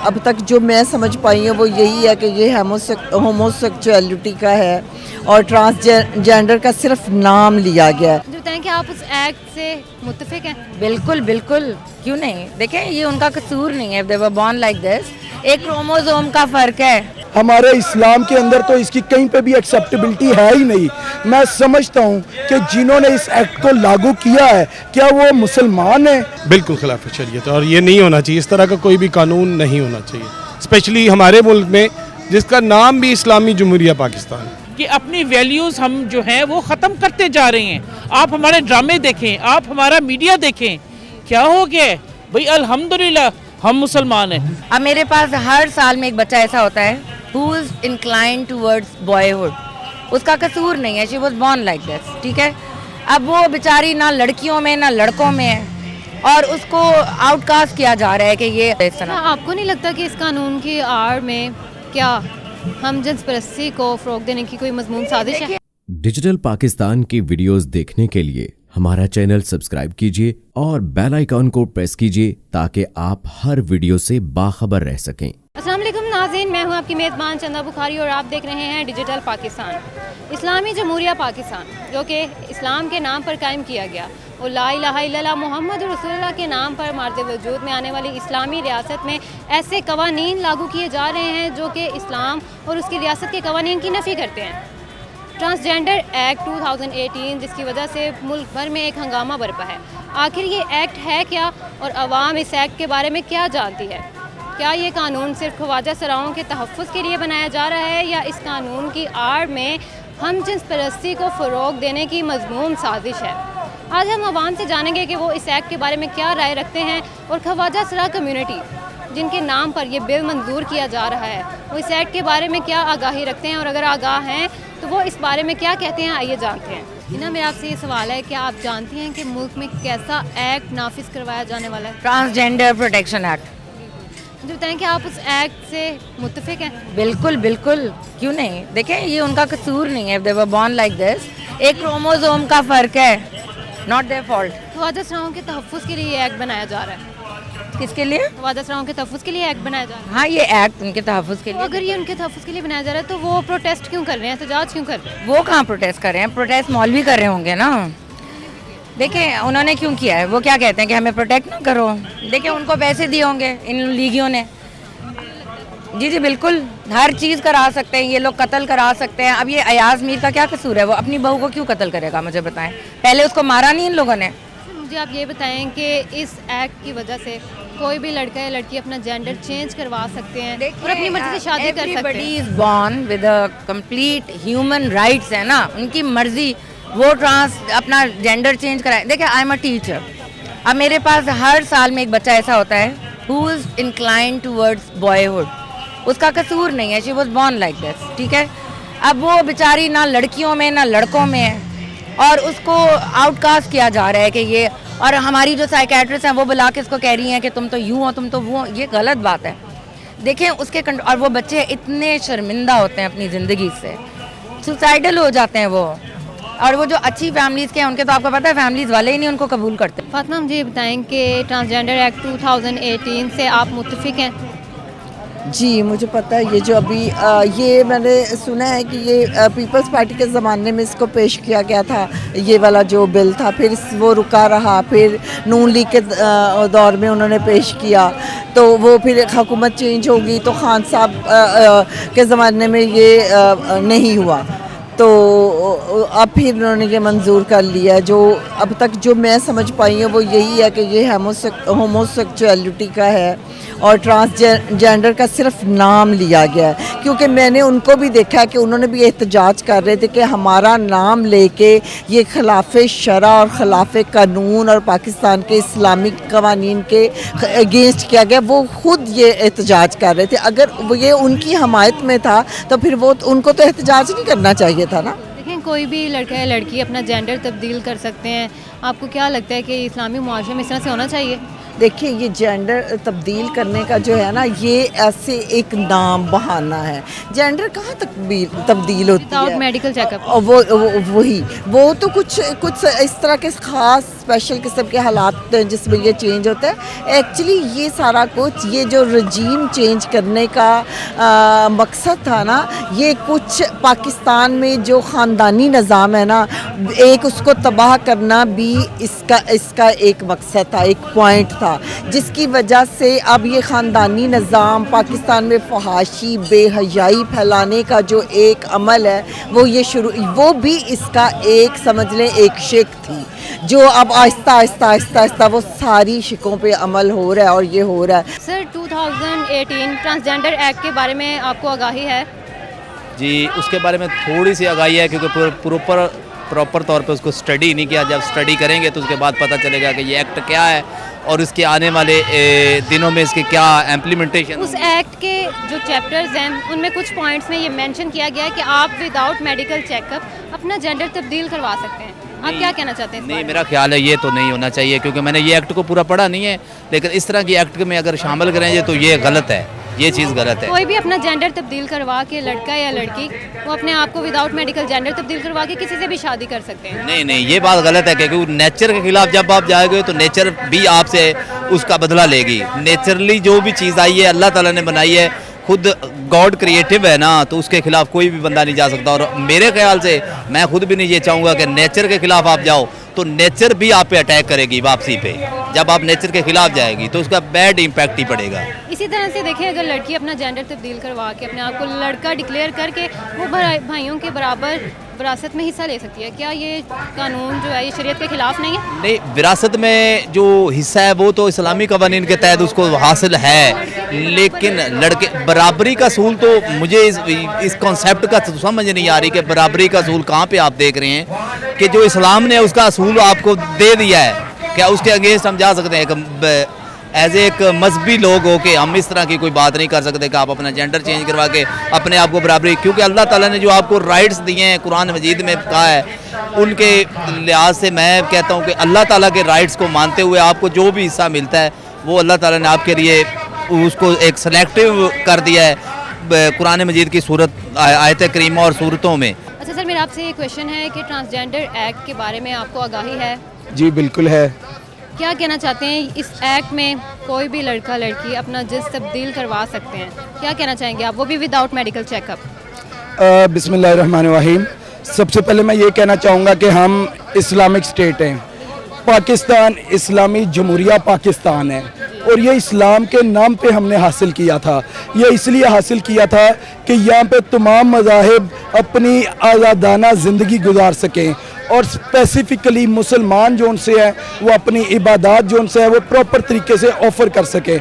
اب تک جو میں سمجھ پائی ہوں وہ یہی ہے کہ یہ ہوموسیکچویلٹی کا ہے اور ٹرانسجینڈر کا صرف نام لیا گیا ہے. جو بتائیں کہ آپ اس ایکٹ سے متفق ہیں؟ بالکل بالکل، کیوں نہیں. دیکھیں یہ ان کا قصور نہیں ہے، they were born like this. ایک کروموزوم کا فرق ہے. ہمارے اسلام کے اندر تو اس کی کہیں پہ بھی ایکسیپٹیبلٹی ہے ہی نہیں. میں سمجھتا ہوں کہ جنہوں نے اس ایکٹ کو لاگو کیا ہے کیا وہ مسلمان ہیں؟ بالکل خلاف شریعت، اور یہ نہیں ہونا چاہیے. اس طرح کا کوئی بھی قانون نہیں ہونا چاہیے، اسپیشلی ہمارے ملک میں جس کا نام بھی اسلامی جمہوریہ پاکستان ہے. کہ اپنی ویلیوز ہم جو ہیں وہ ختم کرتے جا رہے ہیں. آپ ہمارے ڈرامے دیکھیں، آپ ہمارا میڈیا دیکھیں، کیا ہو گیا ہے بھئی؟ الحمدللہ ہم مسلمان ہیں. اب میرے پاس ہر سال میں ایک بچہ ایسا ہوتا ہے who is inclined towards boyhood. اس کا قصور نہیں ہے, she was born like this. ٹھیک ہے, اب وہ بیچاری نہ لڑکیوں میں نہ لڑکوں میں ہے اور اس کو آؤٹ کاسٹ کیا جا رہا ہے کہ یہ اس طرح. آپ کو نہیں لگتا کہ اس قانون کی آڑ میں کیا ہم جنس پرستی کو فروغ دینے کی کوئی مضمون سازش ہے؟ ڈیجیٹل پاکستان کی ویڈیوز دیکھنے کے لیے ہمارا چینل سبسکرائب کیجیے اور بیل آئیکن کو پریس کیجیے تاکہ آپ ہر ویڈیو سے باخبر رہ سکیں. السلام علیکم ناظرین, میں ہوں آپ کی میزبان چندہ بخاری اور آپ دیکھ رہے ہیں ڈیجیٹل پاکستان. اسلامی جمہوریہ پاکستان جو کہ اسلام کے نام پر قائم کیا گیا, وہ لا الہ الا اللہ محمد رسول اللہ کے نام پر مارد وجود میں آنے والی اسلامی ریاست میں ایسے قوانین لاگو کیے جا رہے ہیں جو کہ اسلام اور اس کی ریاست کے قوانین کی نفی کرتے ہیں. ٹرانسجینڈر ایکٹ 2018 جس کی وجہ سے ملک بھر میں ایک ہنگامہ برپا ہے. آخر یہ ایکٹ ہے کیا اور عوام اس ایکٹ کے بارے میں کیا جانتی ہے؟ کیا یہ قانون صرف خواجہ سراؤں کے تحفظ کے لیے بنایا جا رہا ہے یا اس قانون کی آڑ میں ہم جنس پرستی کو فروغ دینے کی مذموم سازش ہے؟ آج ہم عوام سے جانیں گے کہ وہ اس ایکٹ کے بارے میں کیا رائے رکھتے ہیں اور خواجہ سرا کمیونٹی جن کے نام پر یہ بل منظور کیا جا رہا ہے وہ اس ایکٹ کے بارے میں کیا آگاہی رکھتے ہیں, اور اگر آگاہ ہیں تو وہ اس بارے میں کیا کہتے ہیں, آئیے جانتے ہیں. نا میرا آپ سے یہ سوال ہے کہ آپ جانتی ہیں کہ ملک میں کیسا ایکٹ نافذ کروایا جانے والا ہے؟ Transgender protection act. جو بتائیں کہ آپ اس ایکٹ سے متفق ہیں؟ بالکل بالکل, کیوں نہیں. دیکھیں یہ ان کا قصور نہیں ہے, they were born like this. ایک کروموزوم کا فرق ہے, not their fault. خواجہ سراؤں کے تحفظ کے لیے یہ ایکٹ بنایا جا رہا ہے. کس کے لیے؟ خواجہ سراؤں کے تحفظ کے لیے ایکٹ بنایا جا رہا ہے. ہاں یہ ایکٹ ان کے تحفظ کے لیے. اگر یہ ان کے تحفظ کے لیے بنایا جا رہا ہے تو وہ پروٹیسٹ کیوں کر رہے ہیں, احتجاج کیوں کر رہے ہیں؟ وہ کہاں پروٹیسٹ کر رہے ہیں, پروٹیسٹ مولوی کر رہے ہوں گے نا. دیکھیں انہوں نے کیوں کیا ہے, وہ کیا کہتے ہیں کہ ہمیں پروٹیکٹ نہ کرو. دیکھیں ان کو پیسے دیے ہوں گے ان لیگیوں نے. جی جی بالکل, ہر چیز کرا سکتے ہیں یہ لوگ, قتل کرا سکتے ہیں. اب یہ ایاز میر کا کیا قصور ہے, وہ اپنی بہو کو کیوں قتل کرے گا مجھے بتائیں. پہلے اس کو مارا نہیں ان لوگوں نے. مجھے آپ یہ بتائیں کہ اس ایکٹ کی وجہ سے کوئی بھی لڑکا یا لڑکی اپنا جینڈر چینج کروا سکتے ہیں اور اپنی مرضی سے شادی کر سکتے ہیں. Everybody is born with a complete human rights ہے نا, ان کی مرضی وہ اپنا جینڈر چینج کرائے. دیکھیں آئی ایم اے ٹیچر, اب میرے پاس ہر سال میں ایک بچہ ایسا ہوتا ہے who is inclined towards boyhood. اس کا قصور نہیں ہے, she was born like this. ٹھیک ہے, اب وہ بیچاری نہ لڑکیوں میں نہ لڑکوں میں ہے اور اس کو آؤٹ کاسٹ کیا جا رہا ہے کہ یہ, اور ہماری جو سائیکیٹرسٹ ہیں وہ بلا کے اس کو کہہ رہی ہیں کہ تم تو یوں ہو تم تو وہ. یہ غلط بات ہے. دیکھیں اس کے اور وہ بچے اتنے شرمندہ ہوتے ہیں اپنی زندگی سے, سوسائڈل ہو جاتے ہیں وہ. اور وہ جو اچھی فیملیز کے ہیں ان کے تو آپ کو پتہ ہے فیملیز والے ہی نہیں ان کو قبول کرتے. فاطمہ مجھے یہ بتائیں کہ ٹرانسجینڈر ایکٹ 2018 سے آپ متفق ہیں؟ جی مجھے پتہ ہے. یہ جو ابھی یہ میں نے سنا ہے کہ یہ پیپلز پارٹی کے زمانے میں اس کو پیش کیا گیا تھا, یہ والا جو بل تھا, پھر وہ رکا رہا, پھر نون لیگ کے دور میں انہوں نے پیش کیا تو وہ پھر حکومت چینج ہوگی تو خان صاحب کے زمانے میں یہ نہیں ہوا تو اب پھر انہوں نے یہ منظور کر لیا. جو اب تک جو میں سمجھ پائی ہوں وہ یہی ہے کہ یہ ہوموسیکچویلٹی کا ہے اور ٹرانسجینڈر کا صرف نام لیا گیا ہے. کیونکہ میں نے ان کو بھی دیکھا ہے کہ انہوں نے بھی احتجاج کر رہے تھے کہ ہمارا نام لے کے یہ خلاف شرع اور خلاف قانون اور پاکستان کے اسلامی قوانین کے اگینسٹ کیا گیا. وہ خود یہ احتجاج کر رہے تھے. اگر یہ ان کی حمایت میں تھا تو پھر وہ ان کو تو احتجاج نہیں کرنا چاہیے تھا نا. دیکھیں کوئی بھی لڑکا یا لڑکی اپنا جینڈر تبدیل کر سکتے ہیں. آپ کو کیا لگتا ہے کہ اسلامی معاشرے میں اس طرح سے ہونا چاہیے؟ देखिए ये जेंडर तब्दील करने का जो है ना, ये ऐसे एक नाम बहाना है। जेंडर कहाँ तक तब्दील होती Without है? medical checkup। और वो तो कुछ इस तरह के ख़ास स्पेशल किस्म के हालात हैं जिसमें ये चेंज होता है। एक्चुअली ये सारा कुछ, ये जो रजीम चेंज करने का मकसद था ना, ये कुछ पाकिस्तान में जो ख़ानदानी निज़ाम है ना, एक उसको तबाह करना भी इसका एक मकसद था, एक पॉइंट था, जिसकी वजह से अब ये ख़ानदानी निज़ाम पाकिस्तान में फहाशी बेहयाई फैलाने का जो एक अमल है, वो भी इसका एक समझ लें एक शिक थी, जो अब आहिस्ता आहिस्ता वो सारी शिकों पे अमल हो रहा है और ये हो रहा है। सर 2018 ट्रांसजेंडर एक्ट के बारे में आपको आगाही है? जी, उसके बारे में थोड़ी सी आगाही है, क्योंकि प्रॉपर तौर पे उसको स्टडी नहीं किया। जब स्टडी करेंगे तो उसके बाद पता चलेगा कि ये एक्ट क्या है और इसके आने वाले दिनों में इसके क्या इम्प्लीमेंटेशन। उस एक्ट के जो चैप्टर्स हैं उनमें कुछ पॉइंट्स में ये मेंशन किया गया है कि आप विदाउट मेडिकल चेकअप अपना जेंडर तब्दील करवा सकते हैं। आप क्या कहना चाहते हैं? नहीं, मेरा ख्याल है ये तो नहीं होना चाहिए, क्योंकि मैंने ये एक्ट को पूरा पढ़ा नहीं है, लेकिन इस तरह की एक्ट में अगर शामिल करेंगे तो ये गलत है, ये चीज़ गलत है। कोई भी अपना जेंडर तब्दील करवा के, लड़का या लड़की, वो अपने आप को विदाउट मेडिकल जेंडर तब्दील करवा के किसी से भी शादी कर सकते हैं। नहीं, ये बात गलत है, क्योंकि नेचर के खिलाफ जब आप जाओगे तो नेचर भी आपसे उसका बदला लेगी। नेचुरली जो भी चीज़ आई है अल्लाह ताला ने बनाई है, खुद गॉड क्रिएटिव है ना, तो उसके खिलाफ कोई भी बंदा नहीं जा सकता। और मेरे ख्याल से मैं खुद भी नहीं ये चाहूँगा कि नेचर के खिलाफ आप जाओ तो नेचर भी आप पे अटैक करेगी वापसी पे। जब आप नेचर के खिलाफ जाएगी तो उसका बैड इम्पैक्ट ही पड़ेगा। इसी तरह से देखिए, अगर लड़की अपना जेंडर तब्दील करवा के अपने आप को लड़का डिक्लेयर करके वो भाइयों के बराबर विरासत में हिस्सा ले सकती है, क्या ये कानून जो है ये शरीयत के खिलाफ नहीं है? नहीं, विरासत में जो हिस्सा है वो तो इस्लामी कवानीन के तहत उसको हासिल है, लेकिन लड़के बराबरी का असूल तो मुझे इस कॉन्सेप्ट का समझ नहीं आ रही कि बराबरी का असूल कहाँ पे आप देख रहे हैं कि जो इस्लाम ने उसका असूल आपको दे दिया है, क्या उसके अगेंस्ट हम जा सकते हैं? एज एक मजहबी लोग हो के हम इस तरह की कोई बात नहीं कर सकते कि आप अपना जेंडर चेंज करवा के अपने आप को बराबरी, क्योंकि अल्लाह ताला ने जो आपको राइट्स दिए हैं कुरान मजीद में कहा है, उनके लिहाज से मैं कहता हूँ कि अल्लाह ताला के राइट्स को मानते हुए आपको जो भी हिस्सा मिलता है वो अल्लाह ताला ने आपके लिए उसको एक सेलेक्टिव कर दिया है कुरान मजीद की सूरत आयत करीमा और सूरतों में। अच्छा सर, मेरा आपसे ये क्वेश्चन है कि ट्रांसजेंडर एक्ट के बारे में आपको आगाही है? जी बिल्कुल है। क्या कहना चाहते हैं, इस एक्ट में कोई भी लड़का लड़की अपना जिन्स तब्दील करवा सकते हैं, क्या कहना चाहेंगे आप, वो भी विदाउट मेडिकल चेकअप? बिस्मिल्लाहिर्रहमानिर्रहीम। सबसे पहले मैं ये कहना चाहूँगा कि हम इस्लामिक स्टेट हैं, पाकिस्तान इस्लामी जमहूरिया पाकिस्तान है, और ये इस्लाम के नाम पे हमने हासिल किया था। ये इसलिए हासिल किया था कि यहाँ पे तमाम मज़ाहिब अपनी आज़ादाना ज़िंदगी गुजार सकें, और स्पेसिफ़िकली मुसलमान जो उनसे है वो अपनी इबादत जो उनसे है वो प्रॉपर तरीके से ऑफ़र कर सकें।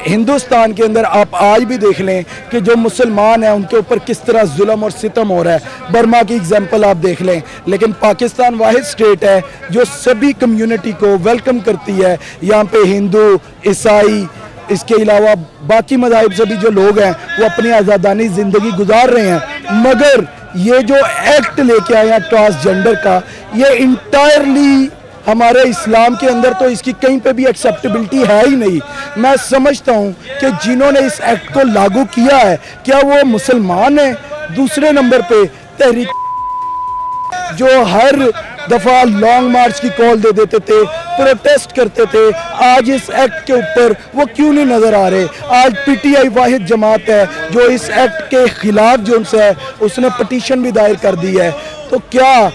हिंदुस्तान के अंदर आप आज भी देख लें कि जो मुसलमान हैं उनके ऊपर किस तरह जुल्म और सितम हो रहा है। बर्मा की एग्जांपल आप देख लें, लेकिन पाकिस्तान वाहिद स्टेट है जो सभी कम्युनिटी को वेलकम करती है। यहाँ पे हिंदू, ईसाई, इसके अलावा बाकी मज़ाहिब से भी जो लोग हैं वो अपनी आज़ादानी ज़िंदगी गुजार रहे हैं। मगर ये जो एक्ट लेके आया ट्रांसजेंडर का, ये इंटायरली हमारे इस्लाम के अंदर तो इसकी कहीं पे भी एक्सेप्टेबिलिटी है ही नहीं। मैं समझता हूँ कि जिन्होंने इस एक्ट को लागू किया है, क्या वो मुसलमान हैं? दूसरे नंबर पे तहरीक जो हर दफ़ा लॉन्ग मार्च की कॉल दे देते थे, प्रोटेस्ट करते थे, आज इस एक्ट के ऊपर वो क्यों नहीं नज़र आ रहे? आज पीटीआई वाहिद जमात है जो इस एक्ट के ख़िलाफ़ जो उनसे है उसने पटिशन भी दायर कर दी है। तो क्या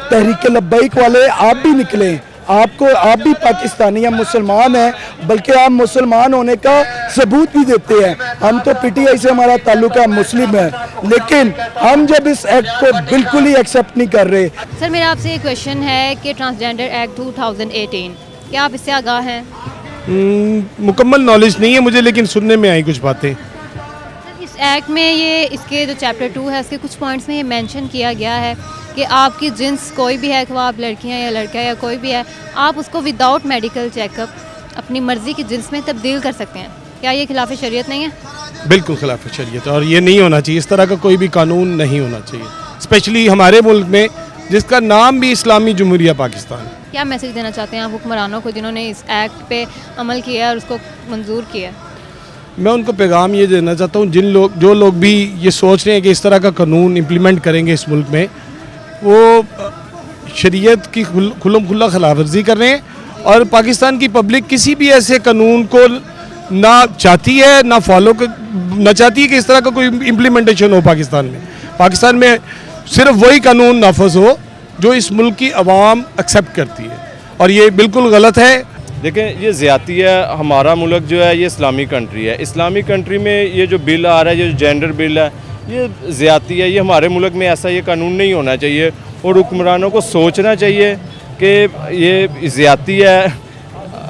तहरीक लब्बैक वाले आप भी निकलें? आप भी पाकिस्तानी या मुसलमान हैं, बल्कि आप मुसलमान होने का सबूत भी देते हैं। हम तो पीटीआई से हमारा ताल्लुक है, मुस्लिम है, लेकिन हम जब इस एक्ट को बिल्कुल ही एक्सेप्ट नहीं कर रहे। सर, मेरा आपसे एक क्वेश्चन है कि ट्रांसजेंडर एक्ट 2018, क्या आप इससे आगाह हैं? मुकम्मल नॉलेज नहीं है मुझे, लेकिन सुनने में आई कुछ बातें। इस एक्ट में ये इसके जो चैप्टर 2 है उसके कुछ पॉइंट्स में ये मेंशन किया गया है कि आपकी जिन्स कोई भी है, आप लड़कियां या लड़का या कोई भी है, आप उसको विदाउट मेडिकल चेकअप अपनी मर्ज़ी की जिन्स में तब्दील कर सकते हैं। क्या ये खिलाफ शरीयत नहीं है? बिल्कुल खिलाफ शरीयत, और ये नहीं होना चाहिए। इस तरह का कोई भी कानून नहीं होना चाहिए, स्पेशली हमारे मुल्क में जिसका नाम भी इस्लामी जमहूरिया पाकिस्तान है। क्या मैसेज देना चाहते हैं आप हुक्मरानों को जिन्होंने इस एक्ट पे अमल किया है और उसको मंजूर किया है? मैं उनको पैगाम ये देना चाहता हूँ, जो लोग भी ये सोच रहे हैं कि इस तरह का कानून इम्प्लीमेंट करेंगे इस मुल्क में, वो शरीयत की खुल्लम खुल्ला खिलाफ वर्जी कर रहे हैं। और पाकिस्तान की पब्लिक किसी भी ऐसे कानून को ना चाहती है, ना ना चाहती है कि इस तरह का कोई इम्प्लीमेंटेशन हो पाकिस्तान में। पाकिस्तान में सिर्फ वही कानून नाफज हो जो इस मुल्क की आवाम एक्सेप्ट करती है, और ये बिल्कुल गलत है। देखें, ये ज़्यादती है। हमारा मुल्क जो है ये इस्लामी कंट्री है। इस्लामी कंट्री में ये जो बिल आ रहा है, ये जो जेंडर बिल है, ये ज़्यादती है। ये हमारे मुल्क में ऐसा ये कानून नहीं होना चाहिए, और हुक्मरानों को सोचना चाहिए कि ये ज़्यादती है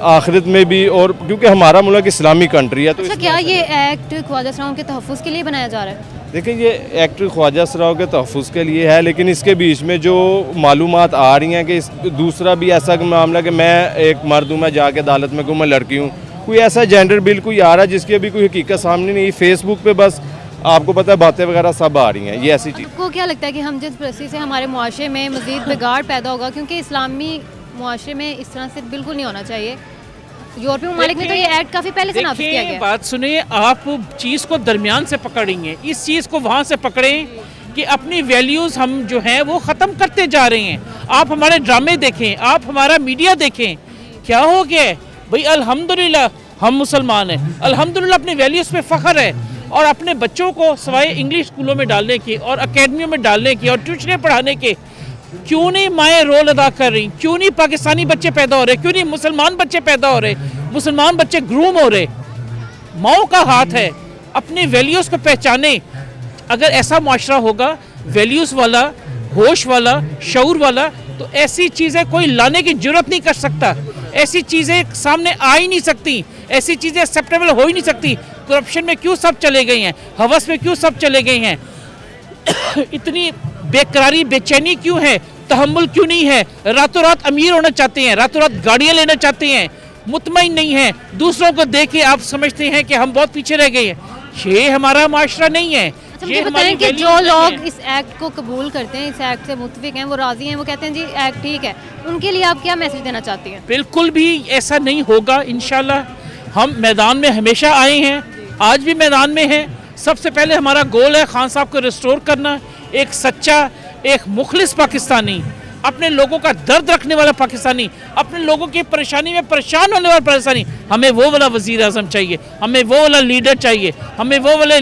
आखिरत में भी, और क्योंकि हमारा मुल्क इस्लामी कंट्री है। तो अच्छा, क्या ये एक्ट ख्वाजा सराओं के तहफ़्फ़ुज़ के लिए बनाया जा रहा है? देखिए, ये एक्ट ख्वाजा सराओं के तहफ़्फ़ुज़ के लिए है, लेकिन इसके बीच में जो मालूमात आ रही हैं कि दूसरा भी ऐसा मामला कि मैं एक मर्द हूँ, मैं जाके अदालत में कहूँ मैं लड़की हूँ, कोई ऐसा जेंडर बिल कोई आ रहा है जिसकी अभी कोई हकीकत सामने नहीं। फेसबुक पे बस आपको पता है बातें वगैरह सब आ रही हैं, ये ऐसी चीज़। आपको क्या लगता है कि हम जिस परिस्थिति से हमारे मुआशरे में मज़ीद बिगाड़ पैदा होगा, क्योंकि इस्लामी मुआशरे में इस तरह से बिल्कुल नहीं होना चाहिए। यूरोपीय ममालिक में तो ये एक्ट काफ़ी पहले से नाफिज किया गया। बात सुनिए, आप चीज़ को दरमियान से पकड़ेंगे, इस चीज़ को वहाँ से पकड़ें कि अपनी वैल्यूज़ हम जो हैं वो ख़त्म करते जा रहे हैं। आप हमारे ड्रामे देखें, आप हमारा मीडिया देखें, क्या हो गया है भाई? अल्हम्दुलिल्लाह हम मुसलमान हैं, अल्हम्दुलिल्लाह अपनी वैल्यूज़ पे फ़ख्र है, और अपने बच्चों को सवाए इंग्लिश स्कूलों में डालने की और अकेडमियों में डालने की और ट्यूशनें पढ़ाने के क्यों नहीं माएँ रोल अदा कर रही? क्यों नहीं पाकिस्तानी बच्चे पैदा हो रहे? क्यों नहीं मुसलमान बच्चे पैदा हो रहे? मुसलमान बच्चे ग्रूम हो रहे? माओ का हाथ है, अपनी वैल्यूज़ को पहचाने। अगर ऐसा मुआशरा होगा वैल्यूज़ वाला, होश वाला, शऊर वाला, तो ऐसी चीज़ें कोई लाने की जरूरत नहीं कर सकता। ऐसी चीज़ें सामने आ ही नहीं सकती, ऐसी चीज़ें एक्सेप्टेबल हो ही नहीं सकती। करप्शन में क्यों सब चले गए हैं? हवस में क्यों सब चले गए हैं? इतनी बेकरारी, बेचैनी क्यों है? तहम्मुल क्यों नहीं है? रातों रात अमीर होना चाहते हैं, रातों रात गाड़ियाँ लेना चाहते हैं, मुतमईन नहीं है। दूसरों को देख के आप समझते हैं कि हम बहुत पीछे रह गए हैं। ये हमारा माशरा नहीं है। अच्छा, मुझे बताएं कि जो लोग इस एक्ट को कबूल करते हैं, इस एक्ट से मुत्तफिक हैं, वो राज़ी हैं, वो कहते हैं जी एक्ट ठीक है, उनके लिए आप क्या मैसेज देना चाहती हैं? बिल्कुल भी ऐसा नहीं होगा इंशाल्लाह। हम मैदान में हमेशा आए हैं, आज भी मैदान में हैं। सबसे पहले हमारा गोल है खान साहब को रिस्टोर करना, एक सच्चा, एक मुखलिस पाकिस्तानी, अपने लोगों का दर्द रखने वाला पाकिस्तानी, अपने लोगों की परेशानी में परेशान होने वाला पाकिस्तानी। हमें वो वाला वज़ीर आज़म चाहिए, हमें वो वाला लीडर चाहिए, हमें वो वाले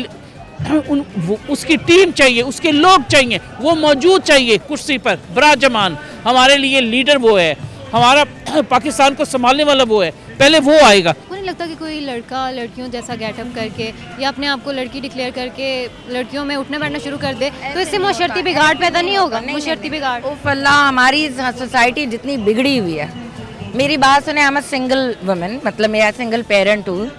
उसकी टीम चाहिए, उसके लोग चाहिए, वो मौजूद चाहिए कुर्सी पर बराजमान। हमारे लिए लीडर वो है, हमारा पाकिस्तान को संभालने वाला वो है, पहले वो आएगा। आपको नहीं लगता कि कोई लड़का लड़कियों जैसा गेटअप करके या अपने आप को लड़की डिक्लेयर करके लड़कियों में उठना बैठना शुरू कर दे तो इससे मुशर्रती बिगाड़ पैदा नहीं होगा? मुशर्रती बिगाड़, उफ अल्लाह, हमारी सोसाइटी जितनी बिगड़ी हुई है। मेरी बात सुने, I am a single woman, मतलब मेरा सिंगल पेरेंट हूँ,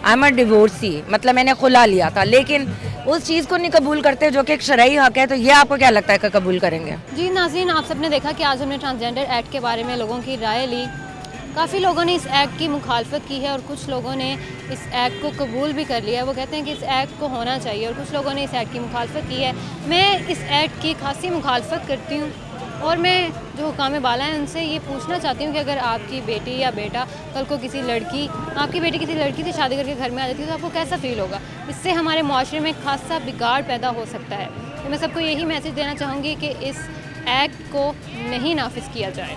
आई एम अ डिवोर्सी, मतलब मैंने खुला लिया था, लेकिन उस चीज़ को नहीं कबूल करते जो कि एक शरई हक है। तो ये आपको क्या लगता है कि कबूल करेंगे? जी नाज़रीन, आप सबने देखा कि आज हमने ट्रांसजेंडर एक्ट के बारे में लोगों की राय ली। काफ़ी लोगों ने इस एक्ट की मुखालफत की है और कुछ लोगों ने इस एक्ट को कबूल भी कर लिया। वो कहते हैं कि इस एक्ट को होना चाहिए, और कुछ लोगों ने इस एक्ट की मुखालफत की है। मैं इस एक्ट की खासी मुखालफत करती हूँ, और मैं जो हुकाम बाला हैं उनसे ये पूछना चाहती हूँ कि अगर आपकी बेटी या बेटा कल को किसी लड़की, आपकी बेटी किसी लड़की से शादी करके घर में आ जाती है तो आपको कैसा फ़ील होगा? इससे हमारे मुआशरे में खासा बिगाड़ पैदा हो सकता है। तो मैं सबको यही मैसेज देना चाहूँगी कि इस एक्ट को नहीं नाफिज किया जाए।